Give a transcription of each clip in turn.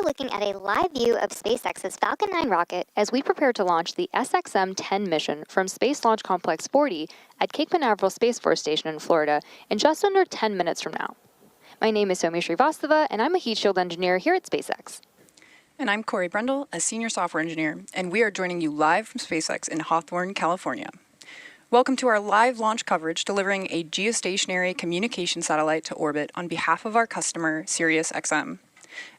looking at a live view of SpaceX's Falcon 9 rocket as we prepare to launch the SXM-10 mission from Space Launch Complex 40 at Cape Canaveral Space Force Station in Florida in just under 10 minutes from now. My name is Somi Srivastava, and I'm a heat shield engineer here at SpaceX. And I'm Corey Brendel, a senior software engineer, and we are joining you live from SpaceX in Hawthorne, California. Welcome to our live launch coverage delivering a geostationary communication satellite to orbit on behalf of our customer, SiriusXM.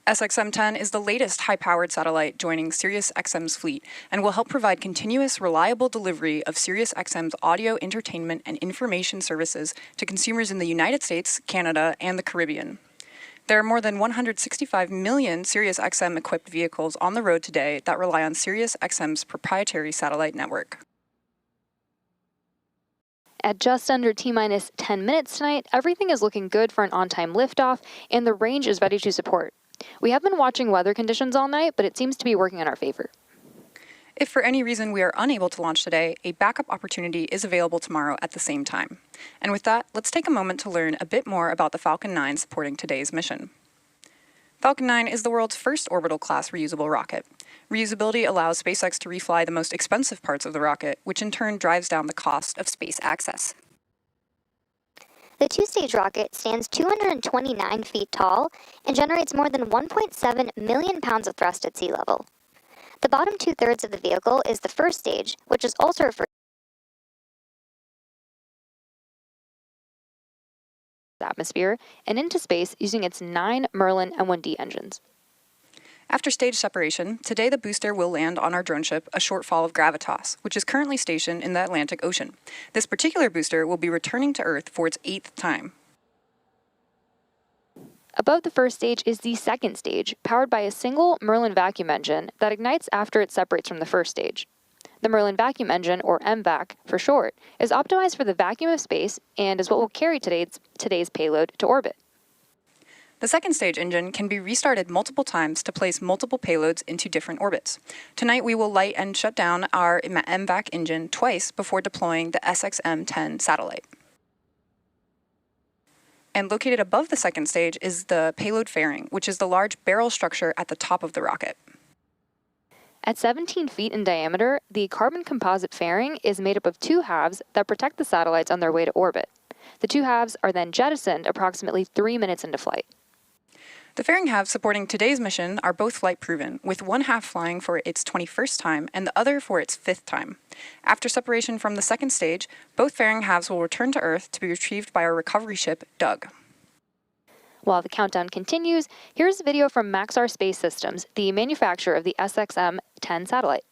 SXM-10 is the latest high-powered satellite joining SiriusXM's fleet and will help provide continuous, reliable delivery of SiriusXM's audio, entertainment, and information services to consumers in the United States, Canada, and the Caribbean. There are more than 165 million SiriusXM-equipped vehicles on the road today that rely on SiriusXM's proprietary satellite network. At just under T-minus 10 minutes tonight, everything is looking good for an on-time liftoff, and the range is ready to support. We have been watching weather conditions all night, but it seems to be working in our favor. If for any reason we are unable to launch today, a backup opportunity is available tomorrow at the same time. And with that, let's take a moment to learn a bit more about the Falcon 9 supporting today's mission. Falcon 9 is the world's first orbital-class reusable rocket. Reusability allows SpaceX to refly the most expensive parts of the rocket, which in turn drives down the cost of space access. The two-stage rocket stands 229 feet tall and generates more than 1.7 million pounds of thrust at sea level. The bottom two-thirds of the vehicle is the first stage, which is also referred to as the atmosphere and into space using its 9 Merlin M1D engines. After stage separation, today the booster will land on our drone ship, a shortfall of Gravitas, which is currently stationed in the Atlantic Ocean. This particular booster will be returning to Earth for its 8th time. Above the first stage is the second stage, powered by a single Merlin vacuum engine that ignites after it separates from the first stage. The Merlin vacuum engine, or MVAC for short, is optimized for the vacuum of space and is what will carry today's payload to orbit. The second stage engine can be restarted multiple times to place multiple payloads into different orbits. Tonight we will light and shut down our MVAC engine twice before deploying the SXM-10 satellite. And located above the second stage is the payload fairing, which is the large barrel structure at the top of the rocket. At 17 feet in diameter, the carbon composite fairing is made up of two halves that protect the satellites on their way to orbit. The two halves are then jettisoned approximately 3 minutes into flight. The fairing halves supporting today's mission are both flight-proven, with one half flying for its 21st time and the other for its 5th time. After separation from the second stage, both fairing halves will return to Earth to be retrieved by our recovery ship, Doug. While the countdown continues, here's a video from Maxar Space Systems, the manufacturer of the SXM-10 satellite.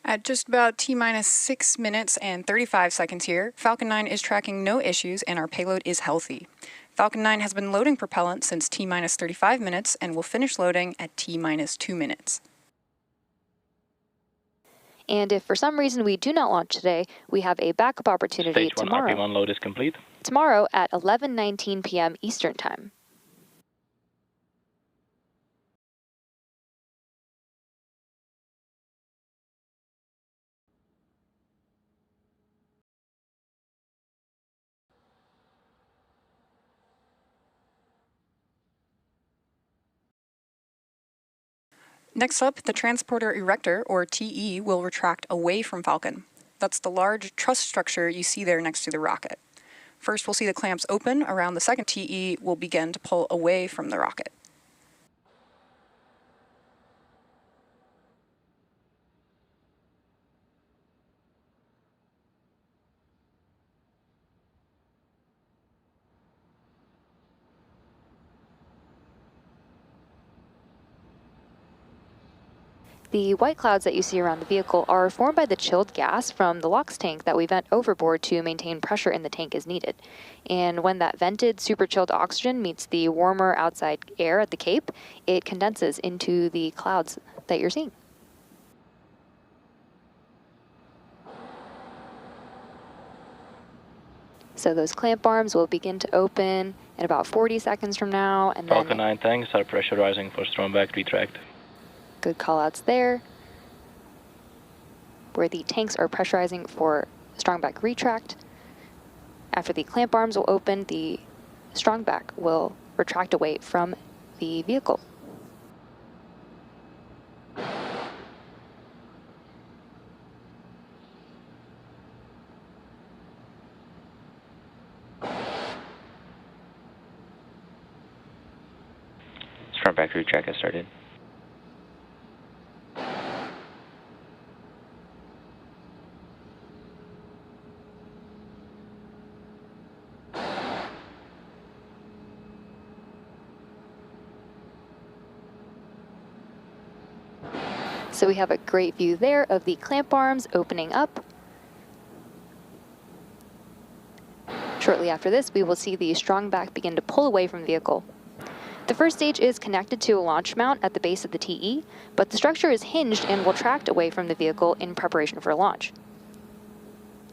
At just about T-minus 6 minutes and 35 seconds here, Falcon 9 is tracking no issues and our payload is healthy. Falcon 9 has been loading propellant since T-minus 35 minutes and will finish loading at T-minus 2 minutes. And if for some reason we do not launch today, we have a backup opportunity Stage 1 tomorrow. RP1 load is complete. Tomorrow at 11:19 p.m. Eastern Time. Next up, the transporter erector, or TE, will retract away from Falcon. That's the large truss structure you see there next to the rocket. First, we'll see the clamps open around the second TE will begin to pull away from the rocket. The white clouds that you see around the vehicle are formed by the chilled gas from the LOX tank that we vent overboard to maintain pressure in the tank as needed. And when that vented super chilled oxygen meets the warmer outside air at the Cape, it condenses into the clouds that you're seeing. So those clamp arms will begin to open in about 40 seconds from now, and Falcon then 9 tanks are pressurizing for strongback retract. good callouts there, where the tanks are pressurizing for strongback retract. After the clamp arms will open, the strongback will retract away from the vehicle. Strongback retract has started. So we have a great view there of the clamp arms opening up. Shortly after this, we will see the strongback begin to pull away from the vehicle. The first stage is connected to a launch mount at the base of the TE, but the structure is hinged and will tract away from the vehicle in preparation for launch.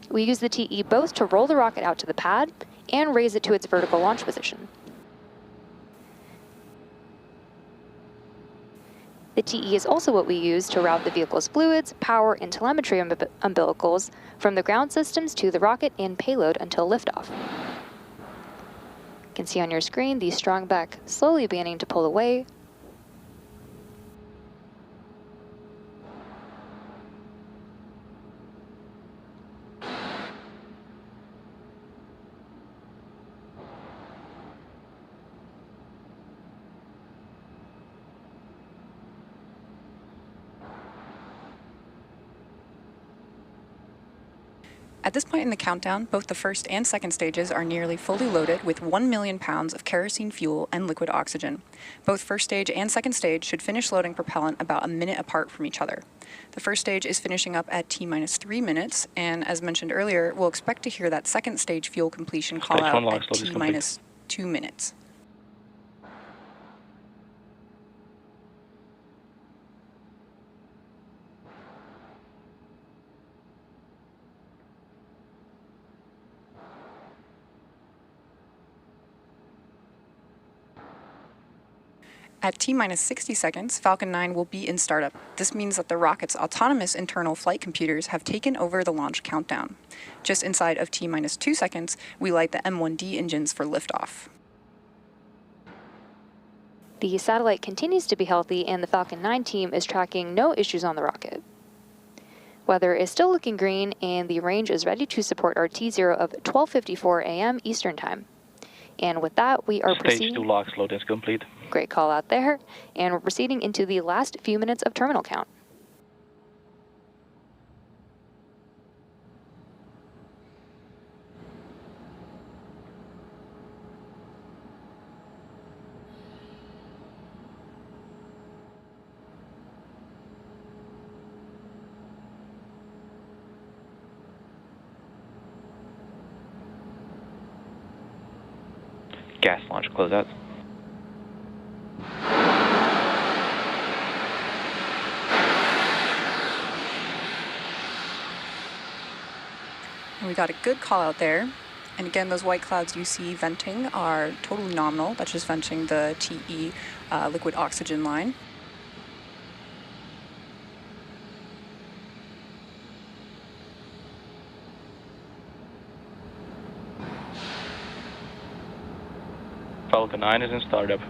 We use the TE both to roll the rocket out to the pad and raise it to its vertical launch position. The TE is also what we use to route the vehicle's fluids, power, and telemetry umbilicals from the ground systems to the rocket and payload until liftoff. You can see on your screen the strongback slowly beginning to pull away. At this point in the countdown, both the first and second stages are nearly fully loaded with 1 million pounds of kerosene fuel and liquid oxygen. Both first stage and second stage should finish loading propellant about a minute apart from each other. The first stage is finishing up at T-minus 3 minutes, and as mentioned earlier, we'll expect to hear that second stage fuel completion call out at T-minus 2 minutes. At T-minus 60 seconds, Falcon 9 will be in startup. This means that the rocket's autonomous internal flight computers have taken over the launch countdown. Just inside of T-minus 2 seconds, we light the M1D engines for liftoff. The satellite continues to be healthy, and the Falcon 9 team is tracking no issues on the rocket. Weather is still looking green, and the range is ready to support our T0 of 12:54 a.m. Eastern Time. And with that, we are proceeding. Stage 2 LOX load is complete. Great call out there. And we're proceeding into the last few minutes of terminal count. Gas launch closeout. And we got a good call out there. And again, those white clouds you see venting are totally nominal. That's just venting the TE liquid oxygen line. Falcon 9 is in startup.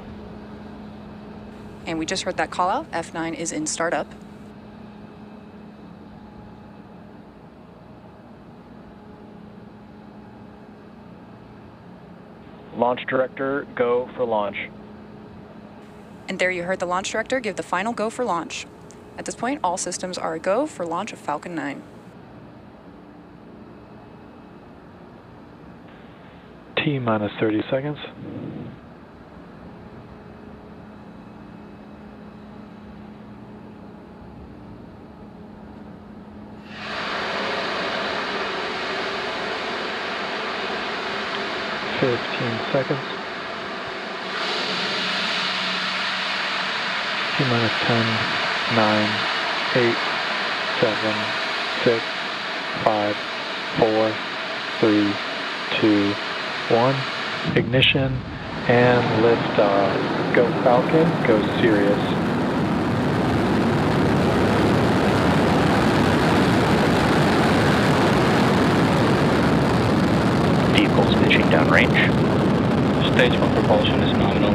And we just heard that call out. F9 is in startup. Launch Director, go for launch. And there you heard the launch director give the final go for launch. At this point, all systems are a go for launch of Falcon 9. T minus 30 seconds. Seconds. T minus 10, 9, 8, 7, 6, 5, 4, 3, 2, 1. Ignition and liftoff. Go Falcon, go Sirius. Vehicles pitching downrange. Stage 1 propulsion is nominal.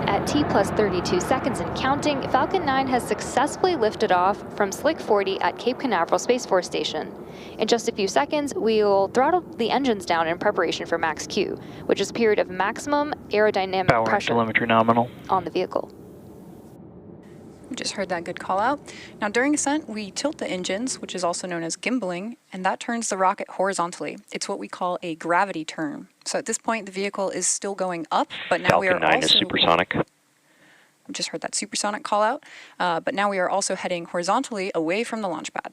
At T plus 32 seconds and counting, Falcon 9 has successfully lifted off from Slick 40 at Cape Canaveral Space Force Station. In just a few seconds, we will throttle the engines down in preparation for max Q, which is a period of maximum aerodynamic Power and pressure telemetry nominal. on the vehicle. We just heard that good call out. Now during ascent, we tilt the engines, which is also known as gimbaling, and that turns the rocket horizontally. It's what we call a gravity turn. So at this point, the vehicle is still going up, but now we are Falcon 9 also... is supersonic. We just heard that supersonic call out, but now we are also heading horizontally away from the launch pad.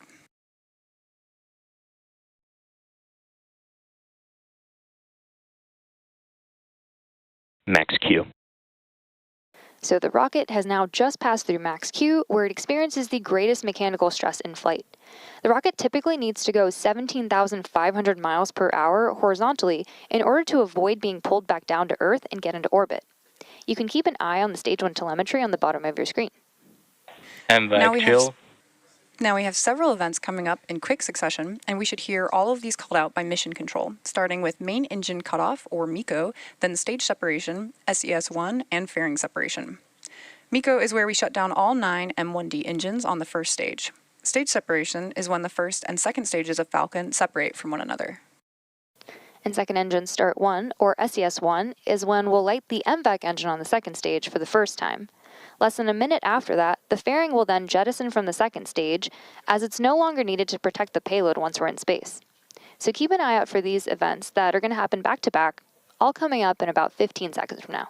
Max Q. So the rocket has now just passed through max Q, where it experiences the greatest mechanical stress in flight. The rocket typically needs to go 17,500 miles per hour horizontally in order to avoid being pulled back down to Earth and get into orbit. You can keep an eye on the Stage 1 telemetry on the bottom of your screen. And chill. Now we have several events coming up in quick succession, and we should hear all of these called out by mission control, starting with main engine cutoff, or MECO, then stage separation, SES-1, and fairing separation. MECO is where we shut down all 9 M1D engines on the first stage. Stage separation is when the first and second stages of Falcon separate from one another. And second engine start 1, or SES-1, is when we'll light the MVAC engine on the second stage for the first time. Less than a minute after that, the fairing will then jettison from the second stage, as it's no longer needed to protect the payload once we're in space. So keep an eye out for these events that are going to happen back to back, all coming up in about 15 seconds from now.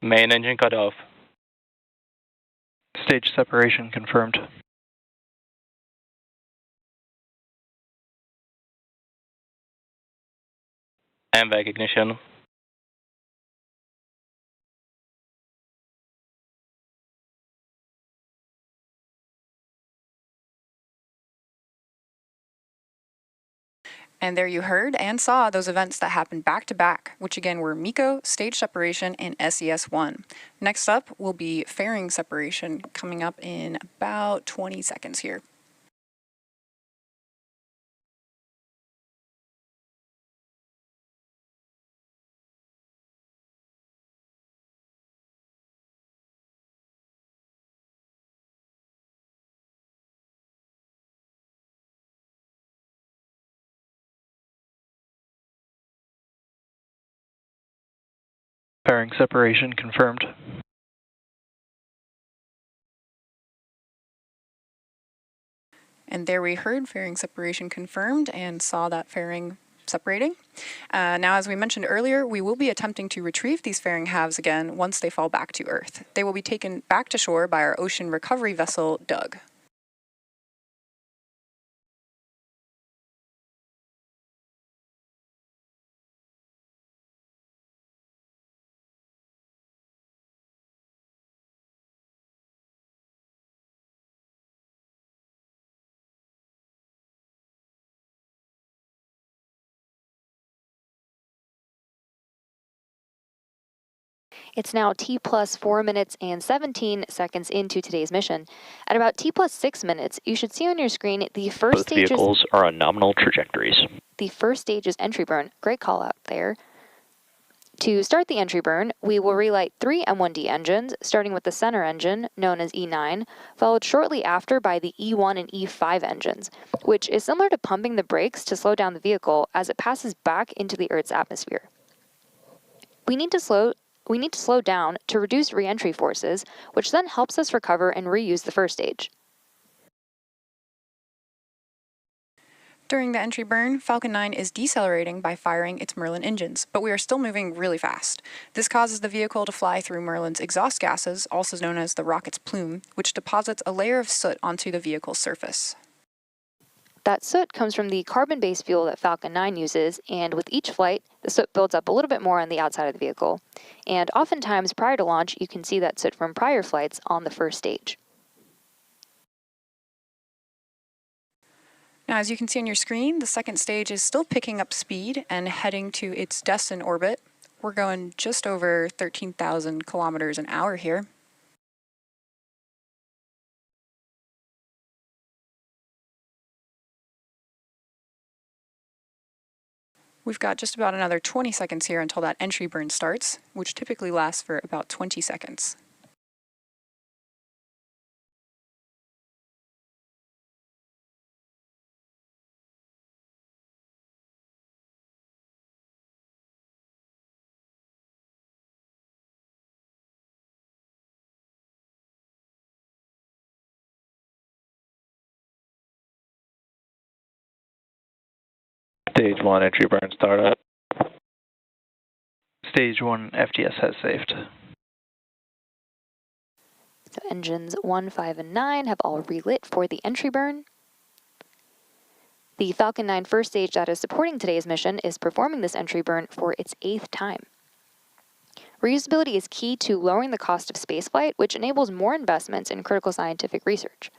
Main engine cut off. Stage separation confirmed. MVAC ignition. And there you heard and saw those events that happened back to back, which again were MECO, stage separation, and SES-1. Next up will be fairing separation, coming up in about 20 seconds here. Fairing separation confirmed. And there we heard fairing separation confirmed and saw that fairing separating. Now, as we mentioned earlier, we will be attempting to retrieve these fairing halves again once they fall back to Earth. They will be taken back to shore by our ocean recovery vessel, Doug. It's now T plus 4 minutes and 17 seconds into today's mission. At about T plus 6 minutes, you should see on your screen the first Both stage. vehicles are on nominal trajectories. The first stage is entry burn. Great call out there. To start the entry burn, we will relight 3 M1D engines, starting with the center engine, known as E9, followed shortly after by the E1 and E5 engines, which is similar to pumping the brakes to slow down the vehicle as it passes back into the Earth's atmosphere. We need to slow down to reduce re-entry forces, which then helps us recover and reuse the first stage. During the entry burn, Falcon 9 is decelerating by firing its Merlin engines, but we are still moving really fast. This causes the vehicle to fly through Merlin's exhaust gases, also known as the rocket's plume, which deposits a layer of soot onto the vehicle's surface. That soot comes from the carbon-based fuel that Falcon 9 uses, and with each flight, the soot builds up a little bit more on the outside of the vehicle. And oftentimes, prior to launch, you can see that soot from prior flights on the first stage. Now, as you can see on your screen, the second stage is still picking up speed and heading to its destined orbit. We're going just over 13,000 kilometers an hour here. We've got just about another 20 seconds here until that entry burn starts, which typically lasts for about 20 seconds. Stage 1 entry burn startup. Stage 1 FTS has saved. So engines 1, 5, and 9 have all relit for the entry burn. The Falcon 9 first stage that is supporting today's mission is performing this entry burn for its 8th time. Reusability is key to lowering the cost of spaceflight, which enables more investments in critical scientific research.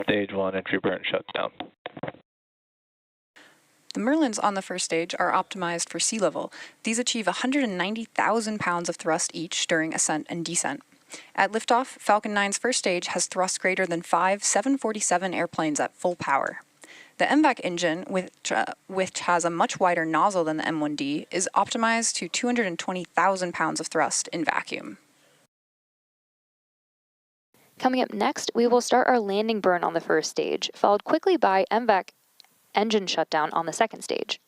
Stage 1 entry burn shuts down. The Merlins on the first stage are optimized for sea level. These achieve 190,000 pounds of thrust each during ascent and descent. At liftoff, Falcon 9's first stage has thrust greater than 5 747 airplanes at full power. The MVAC engine, which has a much wider nozzle than the M1D, is optimized to 220,000 pounds of thrust in vacuum. Coming up next, we will start our landing burn on the first stage, followed quickly by MVAC engine shutdown on the second stage.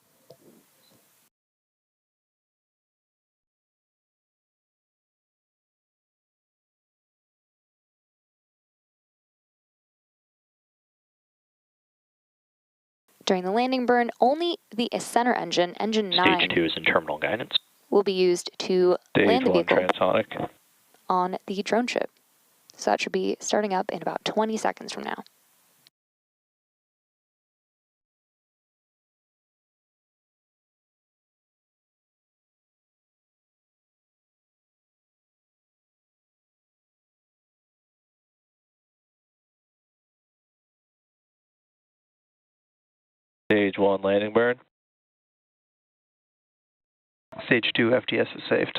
During the landing burn, only the center engine, engine 9, Stage 2 is in terminal guidance. will be used to land the Stage 1 vehicle transonic. on the drone ship. So that should be starting up in about 20 seconds from now. Stage 1 landing burn. Stage 2 FTS is saved.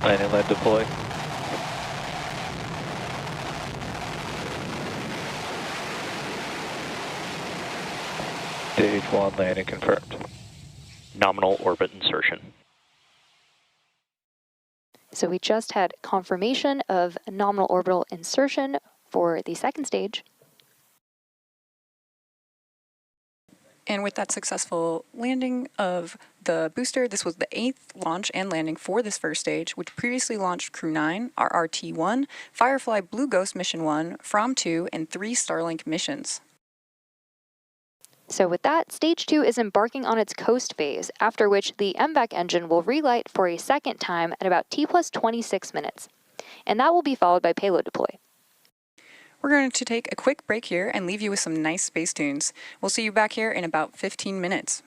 Landing lead deploy. Stage 1 landing confirmed. Nominal orbit insertion. So we just had confirmation of nominal orbital insertion for the second stage. And with that successful landing of the booster, this was the 8th launch and landing for this first stage, which previously launched Crew 9, RRT-1, Firefly Blue Ghost Mission 1, From 2, and 3 Starlink missions. So with that, stage 2 is embarking on its coast phase, after which the MVAC engine will relight for a second time at about T plus 26 minutes. And that will be followed by payload deploy. We're going to take a quick break here and leave you with some nice space tunes. We'll see you back here in about 15 minutes.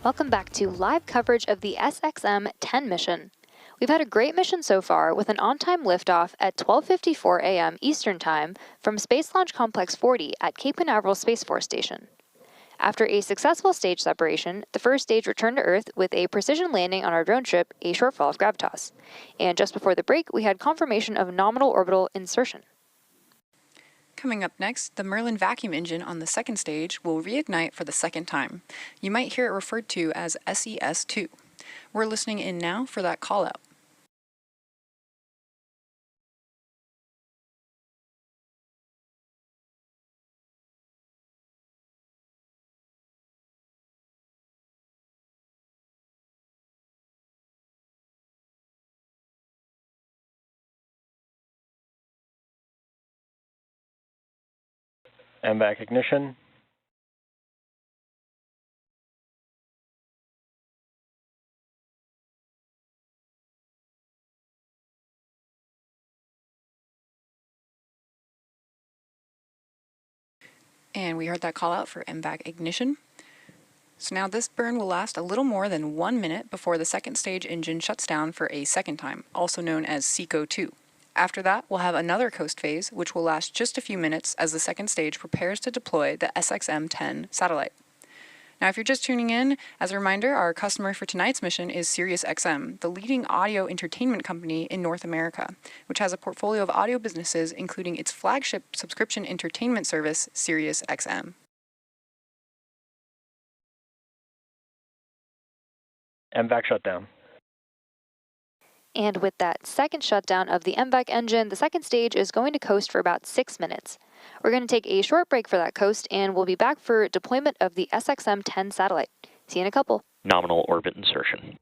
Welcome back to live coverage of the SXM-10 mission. We've had a great mission so far with an on-time liftoff at 12:54 a.m. Eastern Time from Space Launch Complex 40 at Cape Canaveral Space Force Station. After a successful stage separation, the first stage returned to Earth with a precision landing on our drone ship, a shortfall of gravitas. And just before the break, we had confirmation of nominal orbital insertion. Coming up next, the Merlin vacuum engine on the second stage will reignite for the second time. You might hear it referred to as SES-2. We're listening in now for that call out. MVAC ignition. And we heard that call out for MVAC ignition. So now this burn will last a little more than 1 minute before the second stage engine shuts down for a second time, also known as SECO-2. After that, we'll have another coast phase, which will last just a few minutes as the second stage prepares to deploy the SXM-10 satellite. Now, if you're just tuning in, as a reminder, our customer for tonight's mission is SiriusXM, the leading audio entertainment company in North America, which has a portfolio of audio businesses, including its flagship subscription entertainment service, SiriusXM. MVAC shutdown. And with that second shutdown of the MVAC engine, the second stage is going to coast for about 6 minutes. We're going to take a short break for that coast, and we'll be back for deployment of the SXM-10 satellite. See you in a couple. Nominal orbit insertion.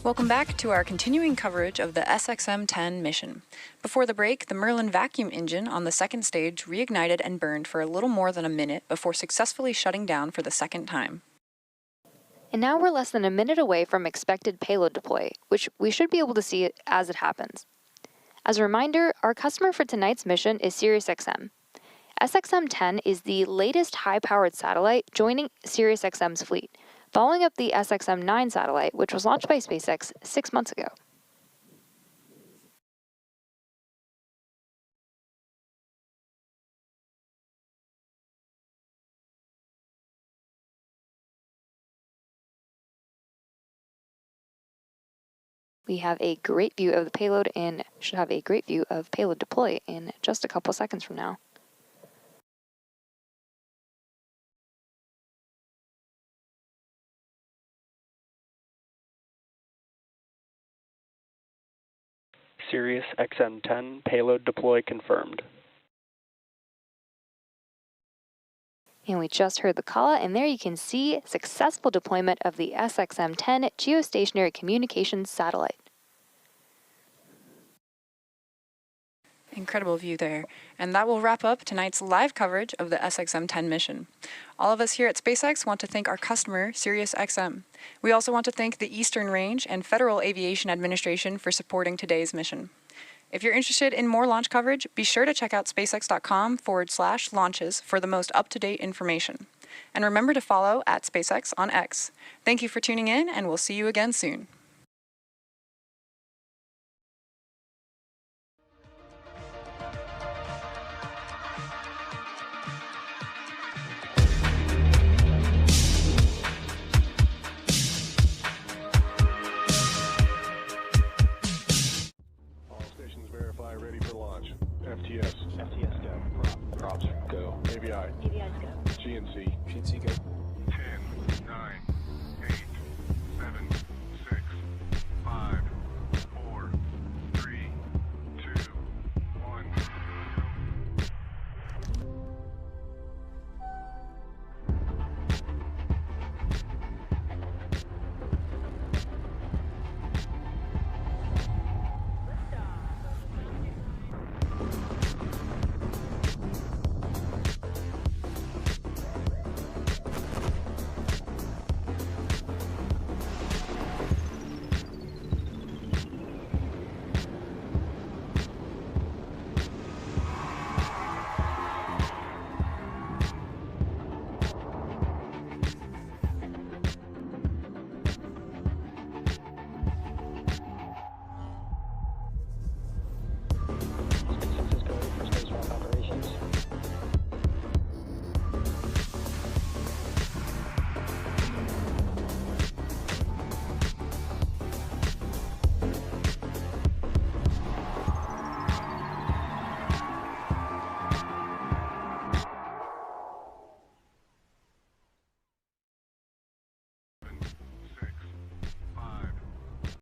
Welcome back to our continuing coverage of the SXM-10 mission. Before the break, the Merlin vacuum engine on the second stage reignited and burned for a little more than a minute before successfully shutting down for the second time. And now we're less than a minute away from expected payload deploy, which we should be able to see as it happens. As a reminder, our customer for tonight's mission is SiriusXM. SXM-10 is the latest high-powered satellite joining SiriusXM's fleet, following up the SXM-9 satellite, which was launched by SpaceX 6 months ago. We have a great view of the payload and should have a great view of payload deploy in just a couple seconds from now. SiriusXM-10 payload deploy confirmed. And we just heard the call, and there you can see successful deployment of the SXM-10 geostationary communications satellite. Incredible view there. And that will wrap up tonight's live coverage of the SXM-10 mission. All of us here at SpaceX want to thank our customer, SiriusXM. We also want to thank the Eastern Range and Federal Aviation Administration for supporting today's mission. If you're interested in more launch coverage, be sure to check out spacex.com/launches for the most up-to-date information. And remember to follow @SpaceX on X. Thank you for tuning in, and we'll see you again soon.